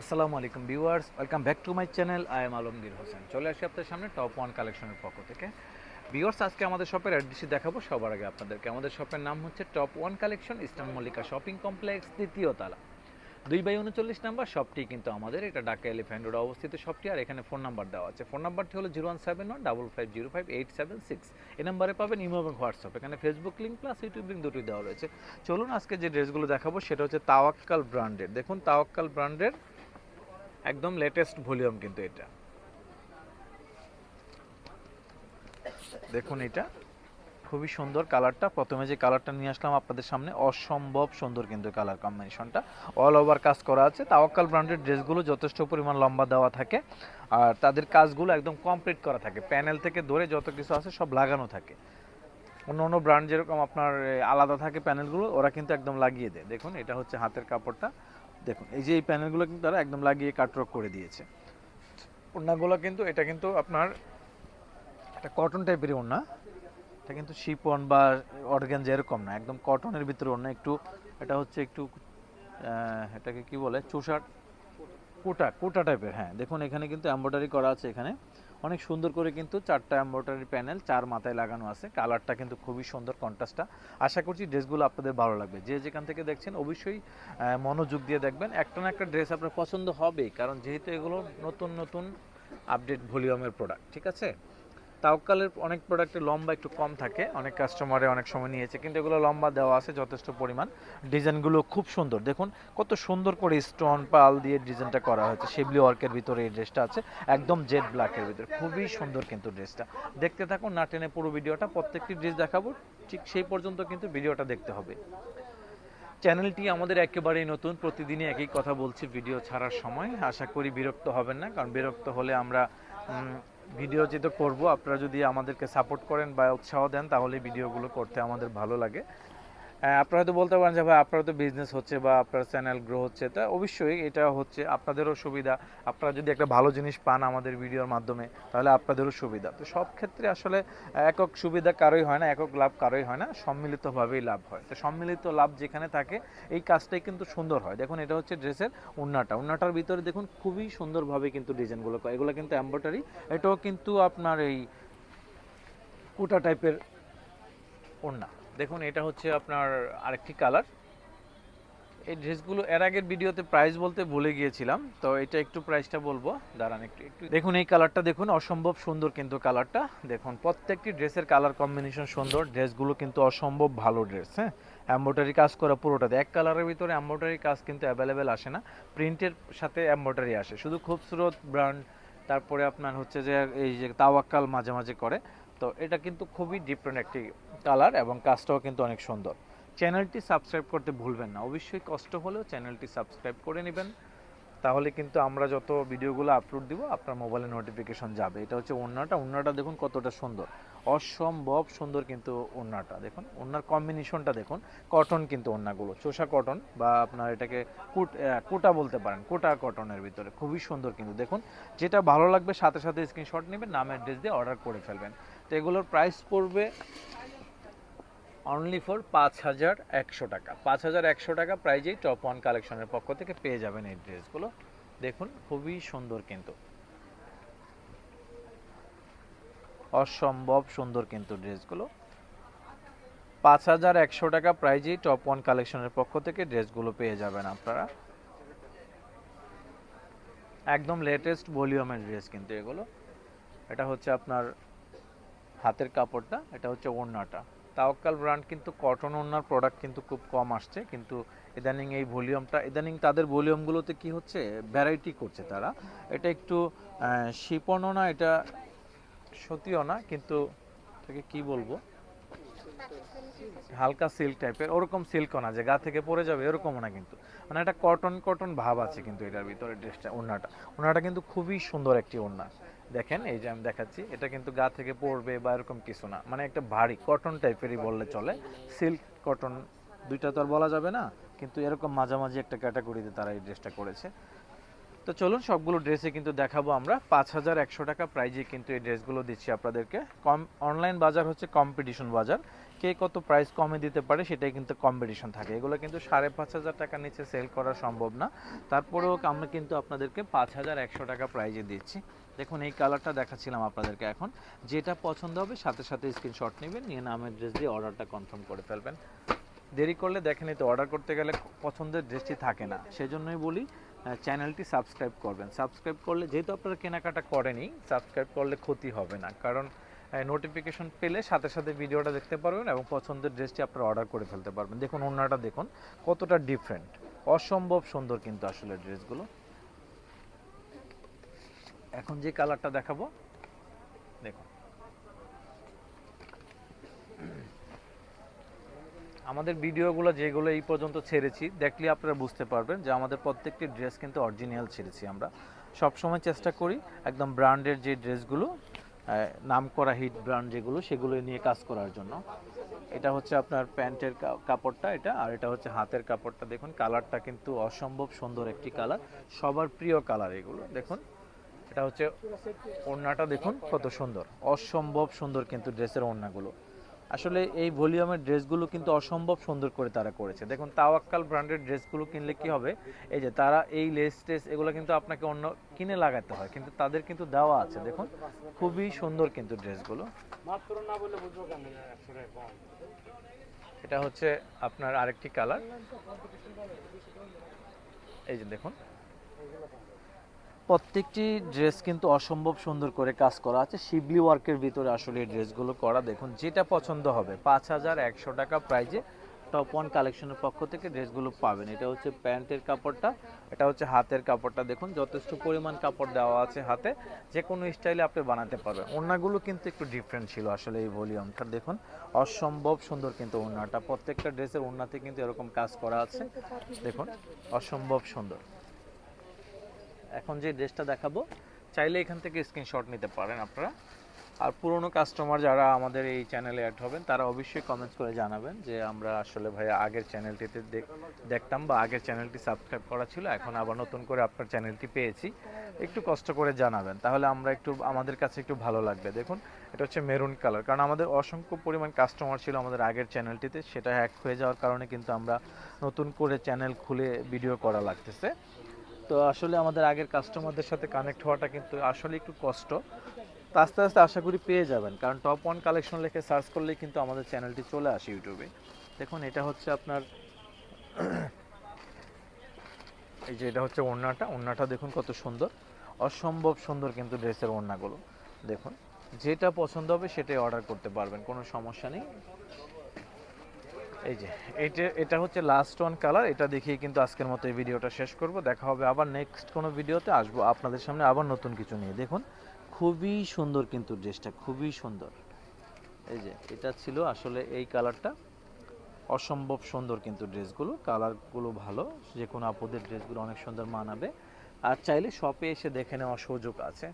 আসসালামু আলাইকুম viewers, welcome back to my channel. I am Alamgir Hossain. চলে আসি আপনাদের সামনে টপ ওয়ান কালেকশনের পক্ষ থেকে। ভিউয়ার্স, আজকে আমাদের শপের অ্যাড্রেসটি দেখাবো। সবার আগে আপনাদেরকে আমাদের শপের নাম হচ্ছে top one collection, eastern Mallika shopping complex, তৃতীয় তালা, 2/39 নাম্বার শপটি কিন্তু আমাদের। এটা ঢাকা এলিফ্যান্ট রোডে অবস্থিত শপটি। আর এখানে ফোন নাম্বার দেওয়া আছে। ফোন নাম্বারটি হলো 017155055876। এই নাম্বারে পাবেন ইমো এবং হোয়াটসঅ্যাপ। এখানে Facebook link plus YouTube link দুটোই দেওয়া রয়েছে। চলুন আজকে যে ড্রেসগুলো দেখাবো সেটা হচ্ছে তাওয়াক্কাল ব্র্যান্ডের। দেখুন তাওয়াক্কাল ব্র্যান্ডের একদম লেটেস্ট ভলিউম কিন্তু এটা। দেখুন এটা খুবই সুন্দর কালারটা। প্রথমে যে কালারটা নিয়ে আসলাম আপনাদের সামনে, অসম্ভব সুন্দর কিন্তু কালার কম্বিনেশনটা। অল ওভার কাজ করা আছে। তাওয়াক্কাল ব্র্যান্ডের ড্রেসগুলো যথেষ্ট পরিমাণ লম্বা দেওয়া থাকে আর তাদের কাজগুলো একদম কমপ্লিট করা থাকে। প্যানেল থেকে ধরে যত কিছু আছে সব লাগানো থাকে। অন্য অন্য ব্র্যান্ড যেরকম আপনার আলাদা থাকে প্যানেলগুলো, ওরা কিন্তু একদম লাগিয়ে দেয়। দেখুন এটা হচ্ছে হাতের কাপড়টা। দেখুন এই যে এই প্যানেলগুলো কিন্তু তারা একদম লাগিয়ে কাটরক করে দিয়েছে। ওড়নাগুলো কিন্তু এটা কিন্তু আপনার একটা কটন টাইপের ওড়না। এটা কিন্তু শিপন বা অর্গানজা এরকম না, একদম কটনের ভিতরে ওড়না। একটু এটা হচ্ছে একটু এটাকে কি বলে, চুষার কোটা কোটা টাইপের। হ্যাঁ দেখুন এখানে কিন্তু এমব্রয়ডারি করা আছে। এখানে অনেক সুন্দর করে কিন্তু 4টা এমব্রয়ডারি প্যানেল 4 মাথায় লাগানো আছে। কালারটা কিন্তু খুবই সুন্দর কন্ট্রাস্টটা। আশা করছি ড্রেসগুলো আপনাদের ভালো লাগবে। যে যেখান থেকে দেখছেন অবশ্যই মনোযোগ দিয়ে দেখবেন। একটা না একটা ড্রেস আপনার পছন্দ হবেই, কারণ যেহেতু এগুলো নতুন নতুন আপডেট ভলিউমের প্রোডাক্ট। ঠিক আছে। তাওক্কালের অনেক প্রোডাক্টে লম্বা একটু কম থাকে, অনেক কাস্টমারে অনেক সময় নিয়েছে, কিন্তু এগুলো লম্বা দেওয়া আছে যথেষ্ট পরিমাণ। ডিজাইনগুলো খুব সুন্দর। দেখুন কত সুন্দর করে স্টোন পাল দিয়ে ডিজাইনটা করা হয়েছে। শিবলি ওয়ার্কের ভিতরে এই ড্রেসটা আছে, একদম জেড ব্ল্যাকের ভিতরে। খুবই সুন্দর কিন্তু ড্রেসটা। দেখতে থাকুন, না টেনে পুরো ভিডিওটা। প্রত্যেকটি ড্রেস দেখাবো, ঠিক সেই পর্যন্ত কিন্তু ভিডিওটা দেখতে হবে। চ্যানেলটি আমাদের একেবারেই নতুন, প্রতিদিনই একই কথা বলছি ভিডিও ছাড়ার সময়। আশা করি বিরক্ত হবেন না, কারণ বিরক্ত হলে আমরা ভিডিও যেটা করবো, আপনারা যদি আমাদেরকে সাপোর্ট করেন বা উৎসাহ দেন তাহলে ভিডিওগুলো করতে আমাদের ভালো লাগে। আপনারা হয়তো বলতে পারেন যে ভাই আপনারা তো বিজনেস হচ্ছে বা আপনার চ্যানেল গ্রো হচ্ছে, তা অবশ্যই এটা হচ্ছে আপনাদেরও সুবিধা। আপনারা যদি একটা ভালো জিনিস পান আমাদের ভিডিওর মাধ্যমে তাহলে আপনাদেরও সুবিধা। তো সব ক্ষেত্রে আসলে একক সুবিধা কারোই হয় না, একক লাভ কারোই হয় না, সম্মিলিতভাবেই লাভ হয়। তো সম্মিলিত লাভ যেখানে থাকে এই কাজটাই কিন্তু সুন্দর হয়। দেখুন এটা হচ্ছে ড্রেসের উন্নাটার ভিতরে দেখুন খুবই সুন্দরভাবে কিন্তু ডিজাইনগুলো, এগুলো কিন্তু এমব্রয়ডারি। এটাও কিন্তু আপনার এই কুটা টাইপের ওড়না। দেখুন এটা হচ্ছে আপনার আরেকটি কালার। এই ড্রেসগুলো এর আগের ভিডিওতে প্রাইস বলতে ভুলে গিয়েছিলাম, তো এটা একটু প্রাইসটা বলবো, দাঁড়ান একটু একটু। দেখুন এই কালারটা দেখুন, অসম্ভব সুন্দর কিন্তু কালারটা। দেখুন প্রত্যেকটি ড্রেসের কালার কম্বিনেশন সুন্দর। ড্রেসগুলো কিন্তু অসম্ভব ভালো ড্রেস। হ্যাঁ, এমব্রয়ডারি কাজ করা পুরোটাতে। এক কালারের ভিতরে এমব্রয়ডারি কাজ কিন্তু অ্যাভেলেবেল আসে না, প্রিন্টের সাথে এমব্রয়ডারি আসে। শুধু খুবসুরত ব্র্যান্ড, তারপরে আপনার হচ্ছে যে এই যে তাওয়াক্কাল মাঝে মাঝে করে। তো এটা কিন্তু খুবই ডিফারেন্ট একটি কালার এবং কাজটাও কিন্তু অনেক সুন্দর। চ্যানেলটি সাবস্ক্রাইব করতে ভুলবেন না, অবশ্যই কষ্ট হলেও চ্যানেলটি সাবস্ক্রাইব করে নেবেন, তাহলে কিন্তু আমরা যত ভিডিওগুলো আপলোড দিব আপনার মোবাইলে নোটিফিকেশন যাবে। এটা হচ্ছে ওড়নাটা দেখুন কতটা সুন্দর, অসম্ভব সুন্দর কিন্তু ওড়নাটা। দেখুন ওড়নার কম্বিনেশনটা দেখুন, কটন কিন্তু ওড়নাগুলো চোষা কটন বা আপনার এটাকে কোটা বলতে পারেন, কোটা কটনের ভিতরে খুবই সুন্দর কিন্তু। দেখুন যেটা ভালো লাগবে সাথে সাথে স্ক্রিনশট নেবেন, নাম অ্যাড্রেস দিয়ে অর্ডার করে ফেলবেন। তো এগুলোর প্রাইস পড়বে অনলি ফর 5100 টাকা। 5100 টাকা প্রাইজেই টপ ওয়ান কালেকশনের পক্ষ থেকে পেয়ে যাবেন এই ড্রেসগুলো। দেখুন খুবই সুন্দর কিন্তু, অসম্ভব সুন্দর কিন্তু ড্রেসগুলো। 5100 টাকা প্রাইজেই টপ ওয়ান কালেকশনের পক্ষ থেকে ড্রেসগুলো পেয়ে যাবেন আপনারা। একদম লেটেস্ট ভলিউমের ড্রেস কিন্তু এগুলো। এটা হচ্ছে আপনার হাতের কাপড়টা, এটা হচ্ছে ওড়নাটা। তাওয়াক্কাল ব্র্যান্ড কিন্তু কটন ওড়নার প্রোডাক্ট কিন্তু খুব কম আসছে, কিন্তু ইদানিং এই ভলিউমটা, ইদানিং তাদের ভলিউমগুলোতে কি হচ্ছে, ভ্যারাইটি করছে তারা। এটা একটু শিপনও না, এটা সত্যিও না, কিন্তু এটাকে কি বলবো, হালকা সিল্ক টাইপের। ওরকম সিল্কও না যে গা থেকে পড়ে যাবে, এরকমও না, কিন্তু মানে একটা কটন কটন ভাব আছে কিন্তু এটার ভিতরে। ড্রেসটা ওড়নাটা কিন্তু খুবই সুন্দর একটি ওড়না। দেখেন এই যে আমি দেখাচ্ছি, এটা কিন্তু গা থেকে পড়বে বা এরকম কিছু না, মানে একটা ভারী কটন টাইপেরই বললে চলে। সিল্ক কটন দুইটা তো আর বলা যাবে না, কিন্তু এরকম মাঝামাঝি একটা ক্যাটাগরিতে তারা এই ড্রেসটা করেছে। তো চলুন সবগুলো ড্রেসে কিন্তু দেখাবো আমরা। 5100 টাকা প্রাইজে কিন্তু এই ড্রেসগুলো দিচ্ছি আপনাদেরকে। অনলাইন বাজার হচ্ছে কম্পিটিশন বাজার, কে কত প্রাইস কমে দিতে পারে সেটাই কিন্তু কম্পিটিশন থাকে। এগুলো কিন্তু 5,500 টাকার নিচে সেল করা সম্ভব না, তারপরেও আমরা কিন্তু আপনাদেরকে 5,100 টাকা প্রাইজে দিচ্ছি। দেখুন এই কালারটা দেখাচ্ছিলাম আপনাদেরকে, এখন যেটা পছন্দ হবে সাথে সাথে স্ক্রিনশট নেবেন, নিয়ে নাম অ্যাড্রেস দিয়ে অর্ডারটা কনফার্ম করে ফেলবেন। দেরি করলে দেখেন তো অর্ডার করতে গেলে পছন্দের ড্রেসটি থাকে না, সেজন্যই বলি চ্যানেলটি সাবস্ক্রাইব করবেন। সাবস্ক্রাইব করলে, যেহেতু আপনারা কেনাকাটা করেনি, সাবস্ক্রাইব করলে ক্ষতি হবে না, কারণ নোটিফিকেশন পেলে সাথে সাথে ভিডিওটা দেখতে পারবেন এবং পছন্দের ড্রেসটি আপনারা অর্ডার করে ফেলতে পারবেন। দেখুন ওড়নাটা দেখুন কতটা ডিফারেন্ট, অসম্ভব সুন্দর কিন্তু আসলে ড্রেসগুলো। এখন যে কালারটা দেখাবো দেখুন, আমাদের ভিডিওগুলো যেগুলো এই পর্যন্ত ছেড়েছি দেখলে আপনারা বুঝতে পারবেন যে আমাদের প্রত্যেকটি ড্রেস কিন্তু অরিজিনাল ছেড়েছি। আমরা সবসময় চেষ্টা করি একদম ব্র্যান্ডের যে ড্রেসগুলো, নাম করা হিট ব্র্যান্ড যেগুলো, সেগুলো নিয়ে কাজ করার জন্য। এটা হচ্ছে আপনার প্যান্টের কাপড়টা এটা, আর এটা হচ্ছে হাতের কাপড়টা। দেখুন কালারটা কিন্তু অসম্ভব সুন্দর একটি কালার, সবার প্রিয় কালার এগুলো। দেখুন এটা হচ্ছে ওড়নাটা, দেখুন কত সুন্দর, অসম্ভব সুন্দর কিন্তু ড্রেসের ওড়নাগুলো। আসলে এই ভলিউমের ড্রেসগুলো কিন্তু অসম্ভব সুন্দর করে তারা করেছে। দেখুন তাওয়াক্কাল ব্র্যান্ডের ড্রেসগুলো কিনলে কি হবে, এই যে তারা এই লেস টেস এগুলো কিন্তু আপনাকে অন্য কিনে লাগাতে হয়, কিন্তু তাদের কিন্তু দেওয়া আছে। দেখুন খুবই সুন্দর কিন্তু ড্রেসগুলো। এটা হচ্ছে আপনার আরেকটি কালার, এই যে দেখুন প্রত্যেকটি ড্রেস কিন্তু অসম্ভব সুন্দর করে কাজ করা আছে, শিবলি ওয়ার্কের ভিতরে আসলে এই ড্রেসগুলো করা। দেখুন যেটা পছন্দ হবে 5,100 টাকা প্রাইজে টপ ওয়ান কালেকশনের পক্ষ থেকে ড্রেসগুলো পাবেন। এটা হচ্ছে প্যান্টের কাপড়টা, এটা হচ্ছে হাতের কাপড়টা। দেখুন যথেষ্ট পরিমাণ কাপড় দেওয়া আছে হাতে, যে কোনো স্টাইলে আপনি বানাতে পারবেন। ওড়নাগুলো কিন্তু একটু ডিফারেন্ট ছিল আসলে এই ভলিউমটা। দেখুন অসম্ভব সুন্দর কিন্তু ওড়নাটা, প্রত্যেকটা ড্রেসের ওড়নাতে কিন্তু এরকম কাজ করা আছে। দেখুন অসম্ভব সুন্দর। এখন যে ড্রেসটা দেখাবো, চাইলে এখান থেকে স্ক্রিনশট নিতে পারেন আপনারা। আর পুরনো কাস্টমার যারা আমাদের এই চ্যানেলে অ্যাড হবেন তারা অবশ্যই কমেন্টস করে জানাবেন যে আমরা আসলে ভাইয়া আগের চ্যানেলটিতে দেখতাম বা আগের চ্যানেলটি সাবস্ক্রাইব করা ছিল, এখন আবার নতুন করে আপনার চ্যানেলটি পেয়েছি, একটু কষ্ট করে জানাবেন, তাহলে আমরা একটু, আমাদের কাছে একটু ভালো লাগবে। দেখুন এটা হচ্ছে মেরুন কালার, কারণ আমাদের অসংখ্য পরিমাণ কাস্টমার ছিল আমাদের আগের চ্যানেলটিতে, সেটা হ্যাক হয়ে যাওয়ার কারণে কিন্তু আমরা নতুন করে চ্যানেল খুলে ভিডিও করা লাগতেছে। তো আসলে আমাদের আগের কাস্টমারদের সাথে কানেক্ট হওয়াটা কিন্তু আসলে একটু কষ্ট। তো আস্তে আস্তে আশা করি পেয়ে যাবেন, কারণ টপ ওয়ান কালেকশন লিখে সার্চ করলেই কিন্তু আমাদের চ্যানেলটি চলে আসে ইউটিউবে। দেখুন এটা হচ্ছে আপনার এই যে এটা হচ্ছে ওড়নাটা, ওড়নাটা দেখুন কত সুন্দর, অসম্ভব সুন্দর কিন্তু ড্রেসের ওড়নাগুলো। দেখুন যেটা পছন্দ হবে সেটাই অর্ডার করতে পারবেন, কোনো সমস্যা নেই। এই যে এটা হচ্ছে লাস্ট ওয়ান কালার, এটা দেখিয়ে কিন্তু আজকের মতো এই ভিডিওটা শেষ করব। দেখা হবে আবার নেক্সট কোনো ভিডিওতে, আসবো আপনাদের সামনে আবার নতুন কিছু নিয়ে। দেখুন খুবই সুন্দর কিন্তু ড্রেসটা, খুবই সুন্দর। এই যে এটা ছিল আসলে এই কালারটা, অসম্ভব সুন্দর কিন্তু ড্রেসগুলো, কালারগুলো ভালো, যে কোনো আপুদের ড্রেসগুলো অনেক সুন্দর মানাবে। আর চাইলে শপে এসে দেখে নেওয়ার সুযোগ আছে,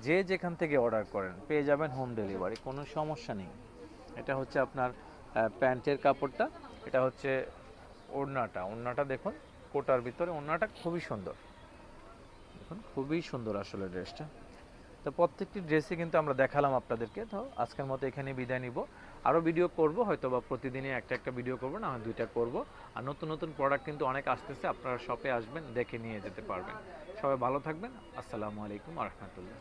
যে যেখান থেকে অর্ডার করেন পেয়ে যাবেন হোম ডেলিভারি, কোনো সমস্যা নেই। এটা হচ্ছে আপনার প্যান্টের কাপড়টা, এটা হচ্ছে ওড়নাটা, ওড়নাটা দেখুন কোটার ভিতরে, ওড়নাটা খুবই সুন্দর। দেখুন খুবই সুন্দর আসলে ড্রেসটা। তো প্রত্যেকটি ড্রেসই কিন্তু আমরা দেখালাম আপনাদেরকে। তো আজকের মতো এখানে বিদায় নিব, আরও ভিডিও করব, হয়তো বা প্রতিদিনই একটা একটা ভিডিও করব, না হয় দুইটা করব। আর নতুন নতুন প্রোডাক্ট কিন্তু অনেক আসতেছে, আপনারা শপে আসবেন দেখে নিয়ে যেতে পারবেন। সবাই ভালো থাকবেন, আসসালামু আলাইকুম ওয়া রাহমাতুল্লাহ।